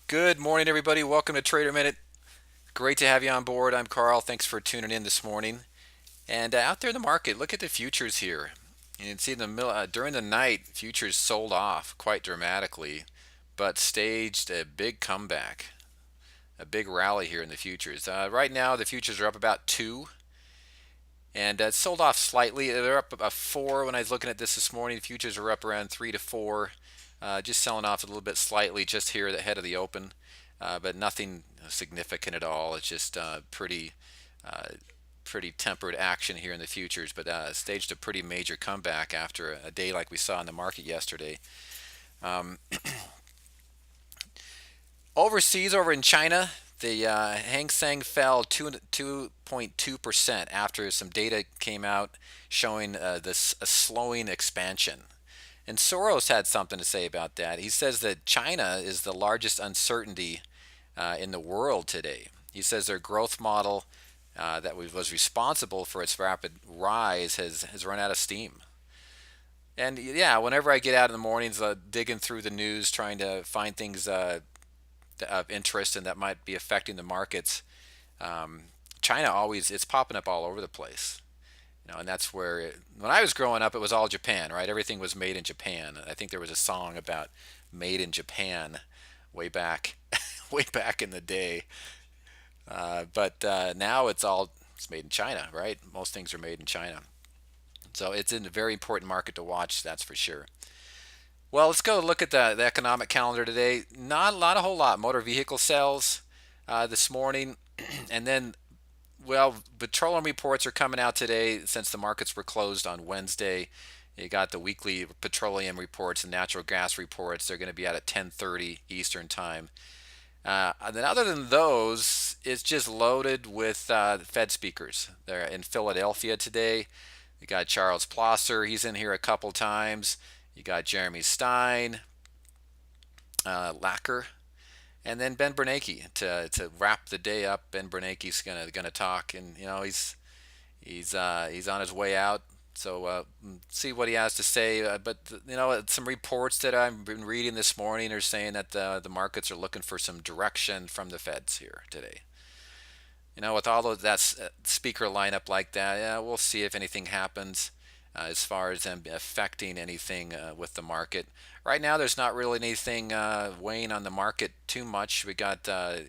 Good morning, everybody. Welcome to Trader Minute. Great to have you on board. I'm Carl. Thanks for tuning in this morning. And out there in the market, look at the futures here. You can see in the middle during the night, futures sold off quite dramatically, but staged a big comeback, a big rally here in the futures. Right now, the futures are up about two, and sold off slightly. They're up about four. When I was looking at this morning, futures are up around 3 to 4, just selling off a little bit slightly just here at the head of the open, but nothing significant at all. It's just uh, pretty tempered action here in the futures, but staged a pretty major comeback after a day like we saw in the market yesterday. Um, Overseas, over in China, the Hang Seng fell 2.2% after some data came out showing this a slowing expansion. And Soros had something to say about that. He says that China is the largest uncertainty in the world today. He says their growth model that was responsible for its rapid rise has run out of steam. And yeah, whenever I get out in the mornings, digging through the news, trying to find things of interest and that might be affecting the markets, um, China always it's popping up all over the place. And that's where when I was growing up, it was all Japan, right? Everything was made in Japan. I think there was a song about "Made in Japan" way back, way back in the day. But now it's made in China, right? Most things are made in China, so it's in a very important market to watch. That's for sure. Well, let's go look at the economic calendar today. Not a lot, a whole lot. Motor vehicle sales this morning, and then petroleum reports are coming out today since the markets were closed on Wednesday. You got the weekly petroleum reports and natural gas reports. They're going to be out at 10:30 Eastern time. And then other than those, it's just loaded with Fed speakers. They're in Philadelphia today. You got Charles Plosser. He's in here a couple times. You got Jeremy Stein, Lacker, and then Ben Bernanke to wrap the day up. Ben Bernanke's gonna talk, and he's on his way out. So see what he has to say. But some reports that I've been reading this morning are saying that the markets are looking for some direction from the Feds here today. With all of that speaker lineup like that, yeah, we'll see if anything happens as far as them affecting anything with the market. Right now, there's not really anything weighing on the market too much. We got the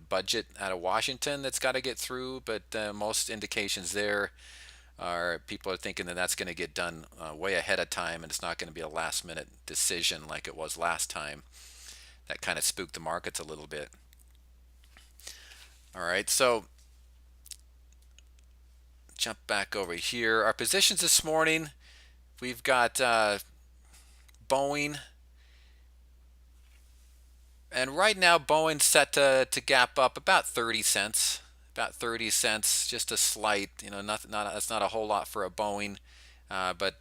budget out of Washington that's got to get through, but most indications there are people are thinking that that's going to get done way ahead of time, and it's not going to be a last minute decision like it was last time. That kind of spooked the markets a little bit. All right, so jump back over here. Our positions this morning, we've got Boeing, and right now Boeing's set to gap up about 30 cents. About 30 cents, just a slight, that's not a whole lot for a Boeing, but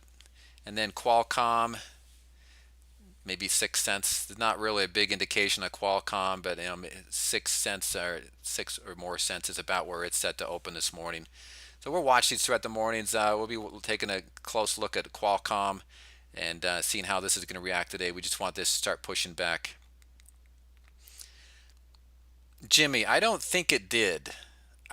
and then Qualcomm, maybe 6 cents. It's not really a big indication of Qualcomm, but 6 cents or 6 or more cents is about where it's set to open this morning. So we'll watch these throughout the mornings. We'll be taking a close look at Qualcomm and seeing how this is going to react today. We just want this to start pushing back. Jimmy, I don't think it did.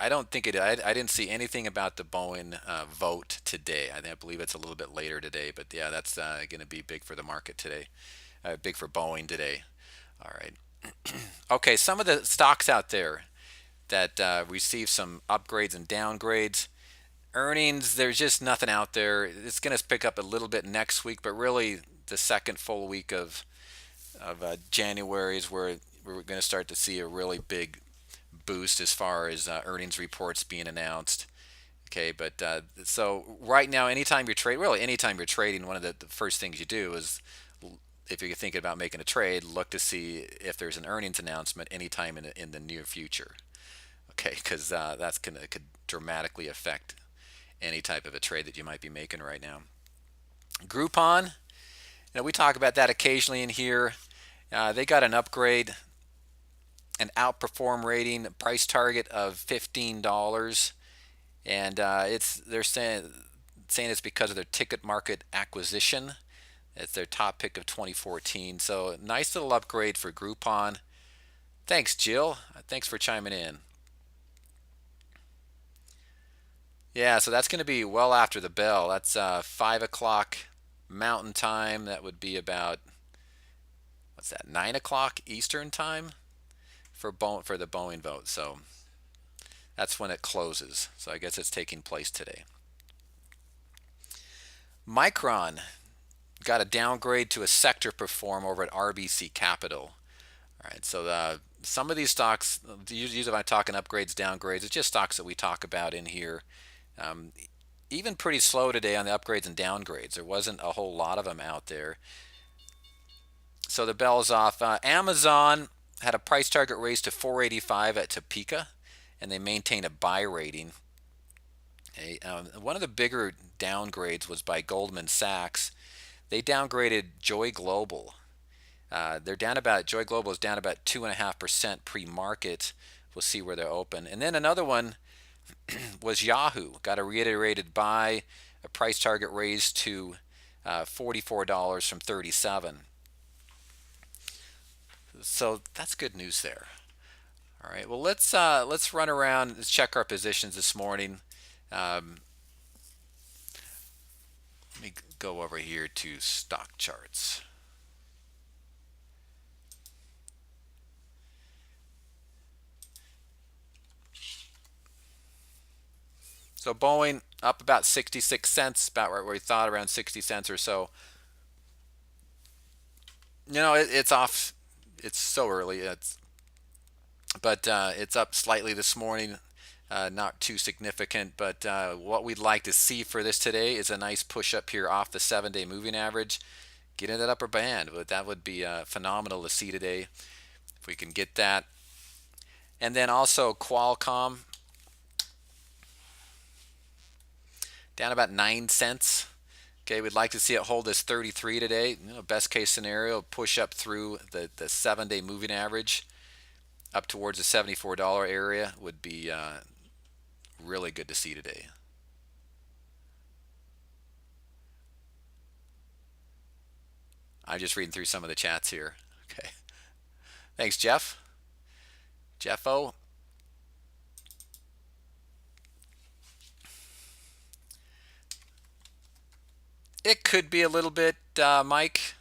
I don't think it. I didn't see anything about the Boeing vote today. I believe it's a little bit later today, but yeah, that's going to be big for the market today. Big for Boeing today. All right. Okay, some of the stocks out there that receive some upgrades and downgrades. Earnings, there's just nothing out there. It's going to pick up a little bit next week, but really the second full week of January is where we're going to start to see a really big boost as far as earnings reports being announced. Okay, but so right now, anytime you're trading, one of the first things you do is if you're thinking about making a trade, look to see if there's an earnings announcement anytime in the near future. Okay, because that's gonna could dramatically affect any type of a trade that you might be making right now. Groupon, we talk about that occasionally in here. They got an upgrade, an outperform rating, price target of $15, and they're saying it's because of their ticket market acquisition. It's their top pick of 2014. So nice little upgrade for Groupon. Thanks, Jill. Thanks for chiming in. Yeah, so that's going to be well after the bell. That's 5 o'clock Mountain Time. That would be about what's that? 9 o'clock Eastern Time for the Boeing vote. So that's when it closes. So I guess it's taking place today. Micron got a downgrade to a sector perform over at RBC Capital. All right, so some of these stocks, usually when I'm talking upgrades, downgrades, it's just stocks that we talk about in here. Um, Even pretty slow today on the upgrades and downgrades. There wasn't a whole lot of them out there. So the bell's off. Amazon had a price target raised to 485 at Topeka, and they maintain a buy rating. One of the bigger downgrades was by Goldman Sachs. They downgraded Joy Global. Joy Global is down about 2.5% pre-market. We'll see where they're open. And then another one was Yahoo. Got a reiterated buy, a price target raised to $44 from 37. So that's good news there. All right. Well, let's run around. Let's check our positions this morning. Um, Let me go over here to stock charts. So Boeing up about 66 cents, about where we thought, around 60 cents or so. It's off. It's so early. It's up slightly this morning. Not too significant, but what we'd like to see for this today is a nice push up here off the 7-day moving average. Get in that upper band. But that would be phenomenal to see today if we can get that. And then also Qualcomm down about 9 cents. Okay, we'd like to see it hold this 33 today. Best case scenario, push up through the 7-day moving average up towards the $74 area would be really good to see today. I'm just reading through some of the chats here. Okay. Thanks, Jeff. Jeff O. It could be a little bit, Mike,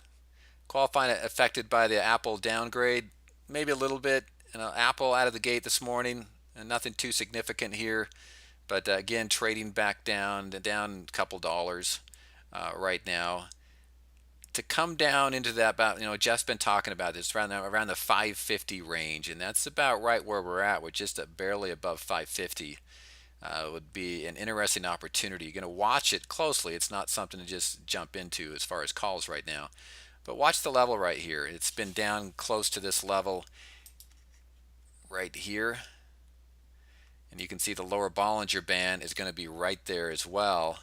qualifying affected by the Apple downgrade. Maybe a little bit. Apple out of the gate this morning, and nothing too significant here. But again, trading back down a couple dollars right now. To come down into that, about, Jeff's been talking about this around the 550 range, and that's about right where we're at. We're just barely above 550. Would be an interesting opportunity. You're going to watch it closely. It's not something to just jump into as far as calls right now. But watch the level right here. It's been down close to this level right here. And you can see the lower Bollinger Band is going to be right there as well.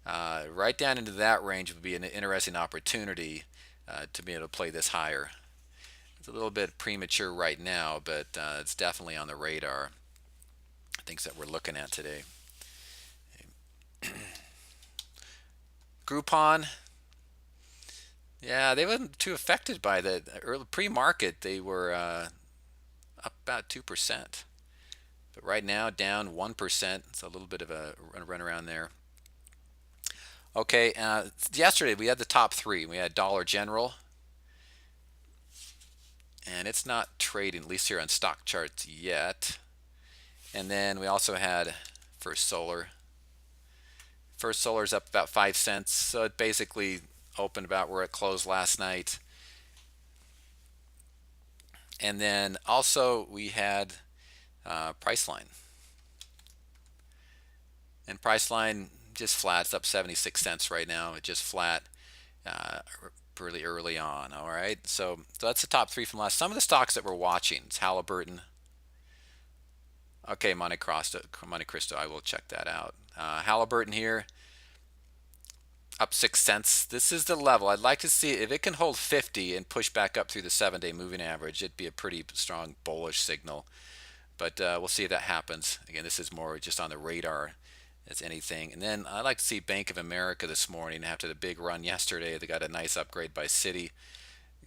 Right down into that range would be an interesting opportunity to be able to play this higher. It's a little bit premature right now, but it's definitely on the radar. Things that we're looking at today. Groupon, yeah, they weren't too affected by the early pre-market. They were up about 2%, but right now down 1%. It's a little bit of a run around there. Okay, yesterday we had the top three. We had Dollar General, and it's not trading, at least here on stock charts yet. And then we also had First Solar. First Solar is up about 5 cents, so it basically opened about where it closed last night. And then also we had Priceline. And Priceline just flat. It's up 76 cents right now. It's just flat really early on. All right, so that's the top three from last. Some of the stocks that we're watching. It's Halliburton. Okay, Monte Cristo, I will check that out. Halliburton here, up 6 cents. This is the level. I'd like to see if it can hold 50 and push back up through the 7-day moving average. It'd be a pretty strong bullish signal. But we'll see if that happens. Again, this is more just on the radar as anything. And then I'd like to see Bank of America this morning after the big run yesterday. They got a nice upgrade by Citi.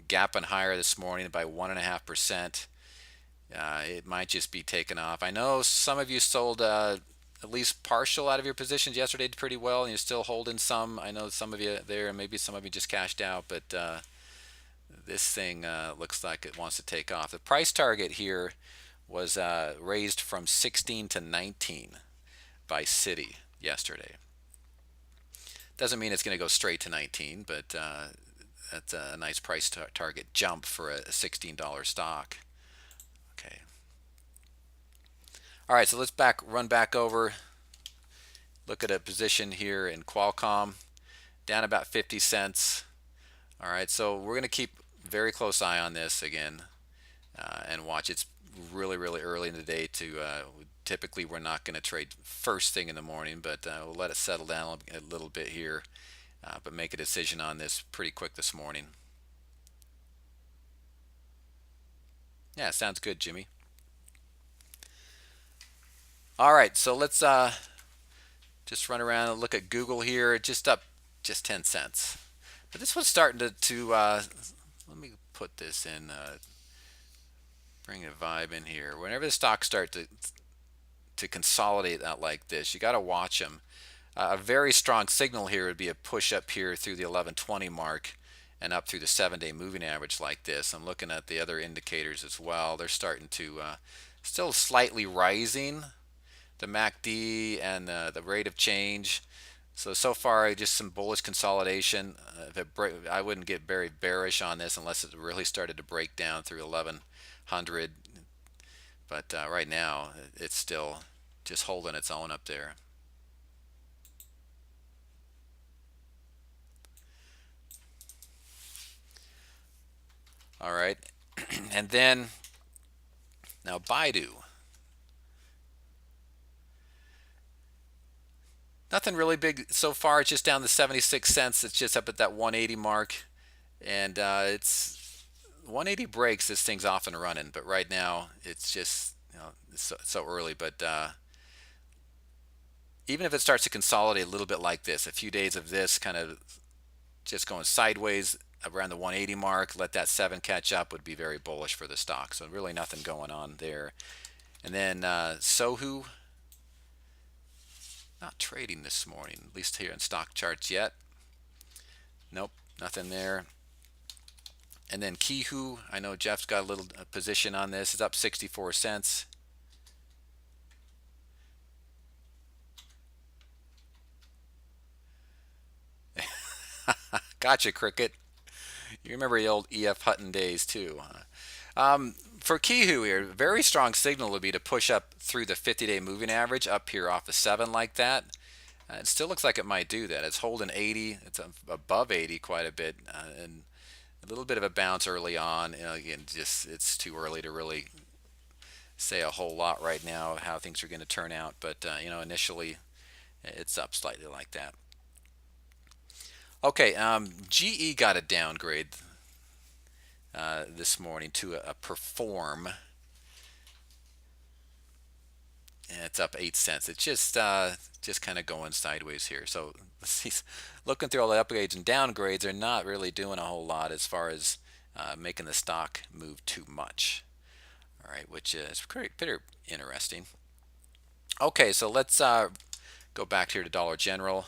Gapping higher this morning by 1.5%. It might just be taken off. I know some of you sold at least partial out of your positions yesterday, did pretty well, and you're still holding some. I know some of you there, and maybe some of you just cashed out, but this thing looks like it wants to take off. The price target here was raised from 16 to 19 by Citi yesterday. Doesn't mean it's going to go straight to 19, but that's a nice price target jump for a $16 stock. Okay. All right, so let's run back over. Look at a position here in Qualcomm, down about 50 cents. All right, so we're going to keep very close eye on this again and watch. It's really, really early in the day to. Typically, we're not going to trade first thing in the morning, but we'll let it settle down a little bit here, but make a decision on this pretty quick this morning. Yeah, sounds good, Jimmy. All right, so let's just run around and look at Google here. Just up just 10 cents. But this one's starting to let me put this in, bring a vibe in here. Whenever the stocks start to consolidate out like this, you got to watch them. A very strong signal here would be a push up here through the 1120 mark and up through the 7-day moving average like this. I'm looking at the other indicators as well. They're starting to still slightly rising, the MACD and the rate of change. So far, just some bullish consolidation. I wouldn't get very bearish on this unless it really started to break down through 1100. But right now, it's still just holding its own up there. All right, and then now Baidu. Nothing really big so far. It's just down to 76 cents. It's just up at that 180 mark, and it's 180 breaks. This thing's off and running, but right now it's just it's so early. But even if it starts to consolidate a little bit like this, a few days of this kind of just going sideways around the 180 mark, let that 7 catch up, would be very bullish for the stock. So really nothing going on there. And then Sohu, not trading this morning, at least here in stock charts yet. Nope, nothing there. And then Kihu, I know Jeff's got a little position on this. It's up 64 cents. Gotcha, Cricket. You remember the old E.F. Hutton days too. For Kihu here, very strong signal would be to push up through the 50-day moving average up here off the 7 like that. It still looks like it might do that. It's holding 80. It's above 80 quite a bit, and a little bit of a bounce early on. Again, just it's too early to really say a whole lot right now how things are going to turn out. But initially, it's up slightly like that. Okay, GE got a downgrade this morning to a perform. And it's up 8 cents. It's just kind of going sideways here. So looking through all the upgrades and downgrades, they're not really doing a whole lot as far as making the stock move too much. All right, which is pretty interesting. Okay, so let's go back here to Dollar General.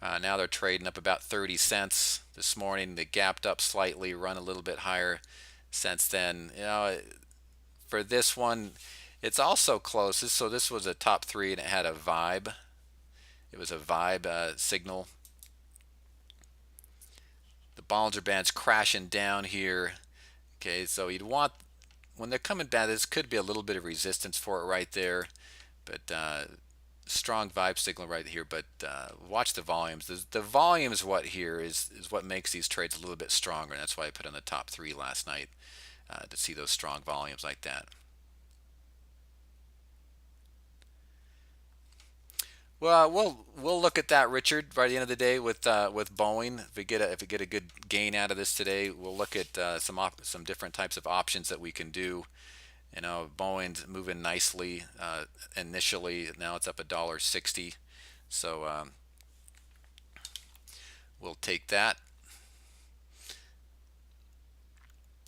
Now they're trading up about 30 cents this morning. They gapped up slightly, run a little bit higher since then. For this one, it's also close. So this was a top 3 and it had a vibe. It was a vibe signal. The Bollinger Band's crashing down here. Okay, so you'd want, when they're coming back, this could be a little bit of resistance for it right there. But strong vibe signal right here. But watch the volumes. The volume is what here is what makes these trades a little bit stronger. And that's why I put on the top 3 last night to see those strong volumes like that. Well, we'll look at that, Richard, by the end of the day with Boeing. If we get a good gain out of this today, we'll look at some different types of options that we can do. Boeing's moving nicely initially. Now it's up $1.60, so we'll take that.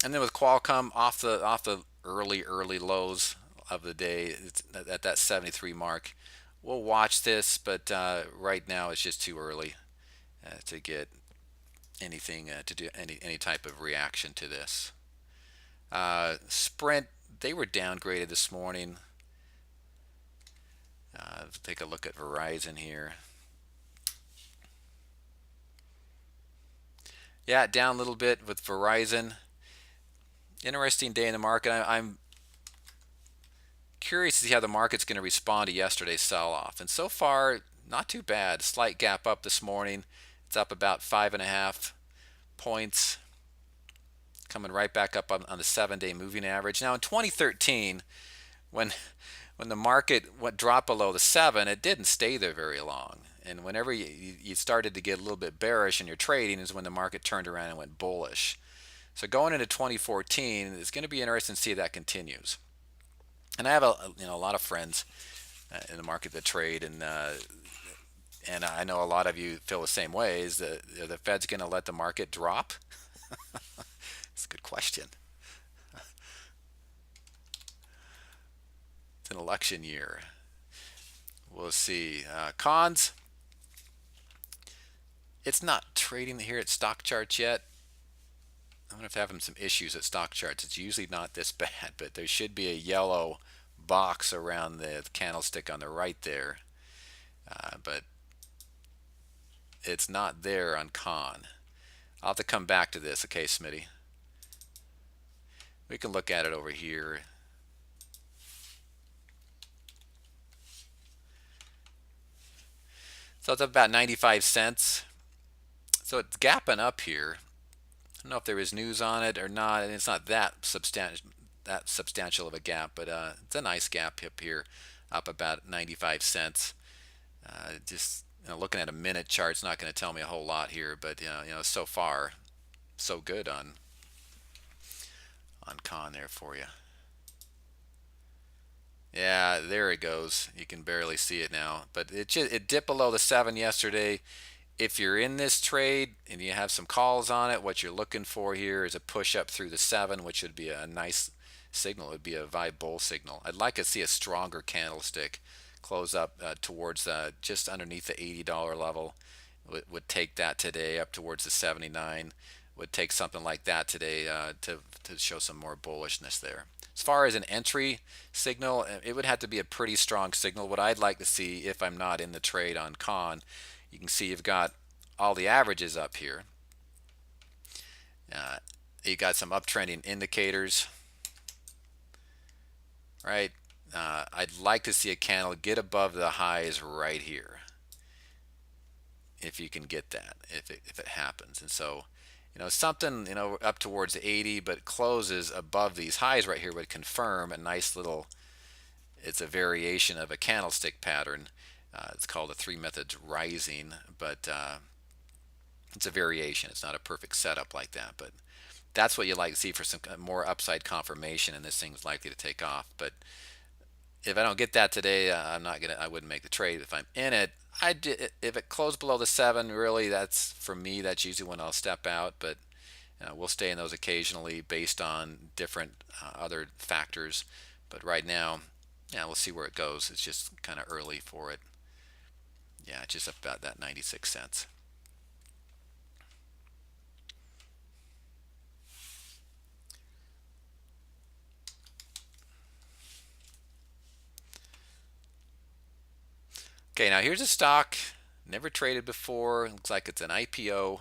And then with Qualcomm off the early lows of the day. It's at that 73 mark. We'll watch this, but right now it's just too early to get anything to do any type of reaction to this. Sprint, they were downgraded this morning. Let's take a look at Verizon here. Yeah, down a little bit with Verizon. Interesting day in the market. I'm curious to see how the market's going to respond to yesterday's sell-off. And so far, not too bad. Slight gap up this morning. It's up about 5.5 points, coming right back up on the 7-day moving average. Now in 2013, when the market went dropped below the 7, it didn't stay there very long. And whenever you started to get a little bit bearish in your trading is when the market turned around and went bullish. So going into 2014, it's going to be interesting to see if that continues. And I have a lot of friends in the market that trade, and I know a lot of you feel the same way. Is the Fed's going to let the market drop? It's a good question. It's an election year. We'll see. Cons. It's not trading here at stock charts yet. I'm going to have some issues at stock charts. It's usually not this bad, but there should be a yellow box around the candlestick on the right there. But it's not there on con. I'll have to come back to this. Okay, Smitty. We can look at it over here. So it's up about 95 cents. So it's gapping up here. I don't know if there is news on it or not, and it's not that substantial of a gap, but it's a nice gap up here, up about 95 cents. Just looking at a minute chart is not going to tell me a whole lot here, but so far, so good on con there for you. Yeah, there it goes. You can barely see it now, but it dipped below the 7 yesterday. If you're in this trade and you have some calls on it, what you're looking for here is a push up through the 7, which would be a nice signal. It would be a vibe bull signal. I'd like to see a stronger candlestick close up towards just underneath the $80 level. Would take that today up towards the 79. Would take something like that today to show some more bullishness there. As far as an entry signal, it would have to be a pretty strong signal. What I'd like to see, if I'm not in the trade on con, you can see you've got all the averages up here. You got some uptrending indicators, right? I'd like to see a candle get above the highs right here, if you can get that, if it happens. And so, something up towards the 80, but closes above these highs right here would confirm a nice little. It's a variation of a candlestick pattern. It's called a 3 methods rising, but it's a variation. It's not a perfect setup like that, but that's what you like to see for some more upside confirmation, and this thing's likely to take off. But if I don't get that today, I wouldn't make the trade. If I'm in it, if it closed below the 7, really, that's for me. That's usually when I'll step out. But we'll stay in those occasionally based on different other factors. But right now, yeah, we'll see where it goes. It's just kind of early for it. Yeah, just about that 96 cents. Okay, now here's a stock never traded before. Looks like it's an IPO.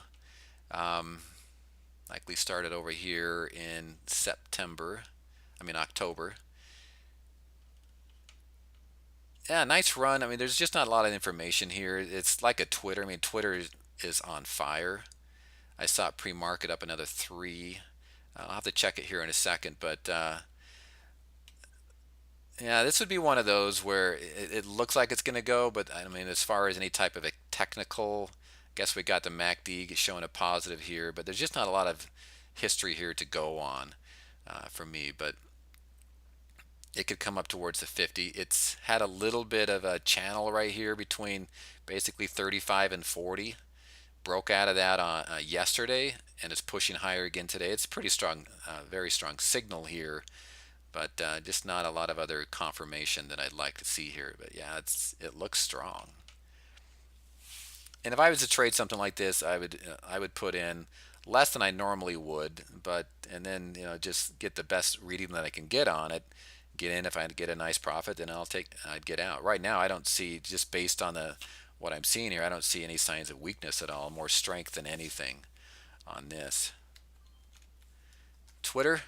Likely started over here in October. Yeah, nice run. I mean, there's just not a lot of information here. It's like a Twitter. I mean, Twitter is on fire. I saw it pre-market up another 3. I'll have to check it here in a second, but yeah, this would be one of those where it looks like it's going to go, but I mean, as far as any type of a technical, I guess we got the MACD showing a positive here, but there's just not a lot of history here to go on for me. But it could come up towards the 50. It's had a little bit of a channel right here between basically 35 and 40. Broke out of that on yesterday, and it's pushing higher again today. It's pretty strong, very strong signal here but just not a lot of other confirmation that I'd like to see here. But yeah, it looks strong. And if I was to trade something like this, I would put in less than I normally would, but and then just get the best reading that I can get on it. Get in if I get a nice profit, then I'd get out. Right now, I don't see, just based on the what I'm seeing here, I don't see any signs of weakness at all. More strength than anything on this. Twitter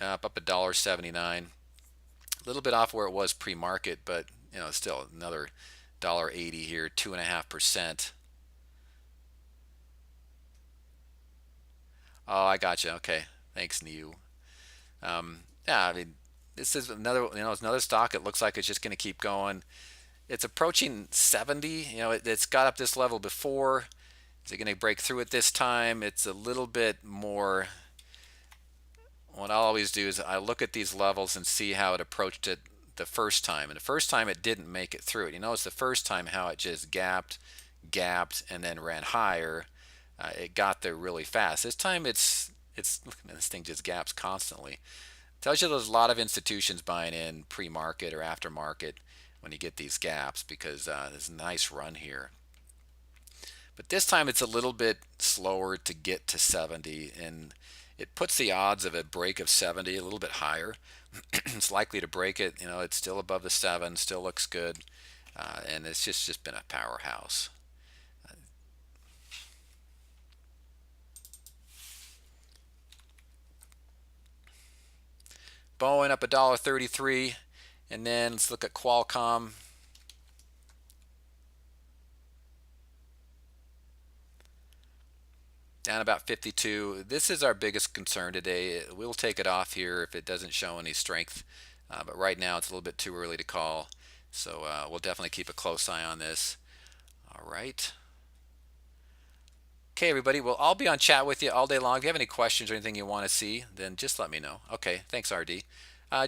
up $1.79. A little bit off where it was pre-market, but still another $1.80 here, 2.5%. Oh, I gotcha. Okay, thanks, Niu. Yeah, I mean, this is another, it's another stock. It looks like it's just going to keep going. It's approaching 70. It's got up this level before. Is it going to break through it this time? It's a little bit more. What I'll always do is I look at these levels and see how it approached it the first time. And the first time it didn't make it through it. It's the first time how it just gapped, and then ran higher. It got there really fast. This time look at this thing, just gaps constantly. Tells you there's a lot of institutions buying in pre-market or after-market when you get these gaps, because there's a nice run here. But this time it's a little bit slower to get to 70, and it puts the odds of a break of 70 a little bit higher. It's likely to break it. It's still above the 7, still looks good, and it's just been a powerhouse. Boeing up $1.33, and then let's look at Qualcomm. Down about 52. This is our biggest concern today. We'll take it off here if it doesn't show any strength, but right now it's a little bit too early to call, so we'll definitely keep a close eye on this. All right. Okay, everybody. Well, I'll be on chat with you all day long. If you have any questions or anything you want to see, then just let me know. Okay, thanks, RD.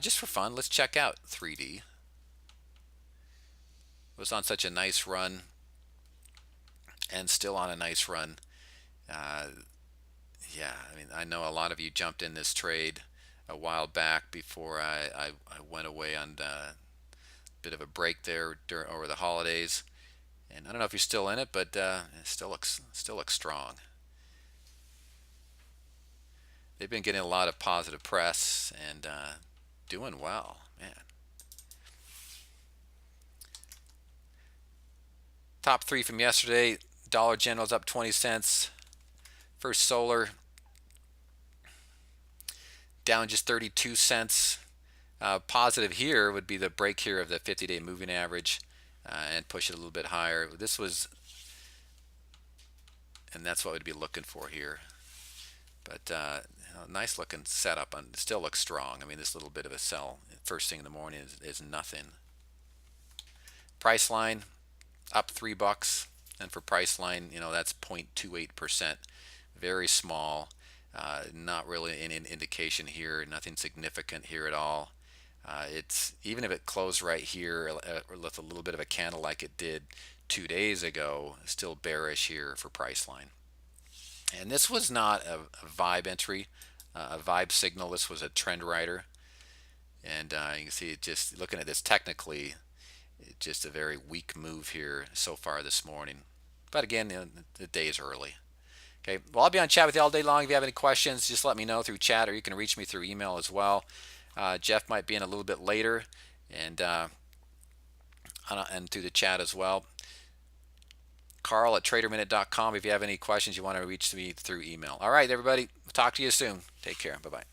Just for fun, let's check out 3D. It was on such a nice run, and still on a nice run. Uh, yeah, I mean, I know a lot of you jumped in this trade a while back before I went away on a bit of a break there over the holidays. And I don't know if you're still in it, but it still looks strong. They've been getting a lot of positive press and doing well, man. Top three from yesterday: Dollar General's up 20 cents. First Solar down just 32 cents. Positive here would be the break here of the 50-day moving average and push it a little bit higher. And that's what we'd be looking for here. But nice looking setup, and still looks strong. I mean, this little bit of a sell first thing in the morning is nothing. Priceline up $3, and for Priceline, that's 0.28%, very small. Not really any indication here, nothing significant here at all. It's even if it closed right here with a little bit of a candle like it did 2 days ago, still bearish here for Priceline. And this was not a vibe entry, a vibe signal. This was a trend rider, and you can see it, just looking at this technically, it's just a very weak move here so far this morning. But again, the day is early. Okay, well, I'll be on chat with you all day long. If you have any questions, just let me know through chat, or you can reach me through email as well. Jeff might be in a little bit later, and through the chat as well. Carl at TraderMinute.com if you have any questions you want to reach me through email. All right, everybody. Talk to you soon. Take care. Bye-bye.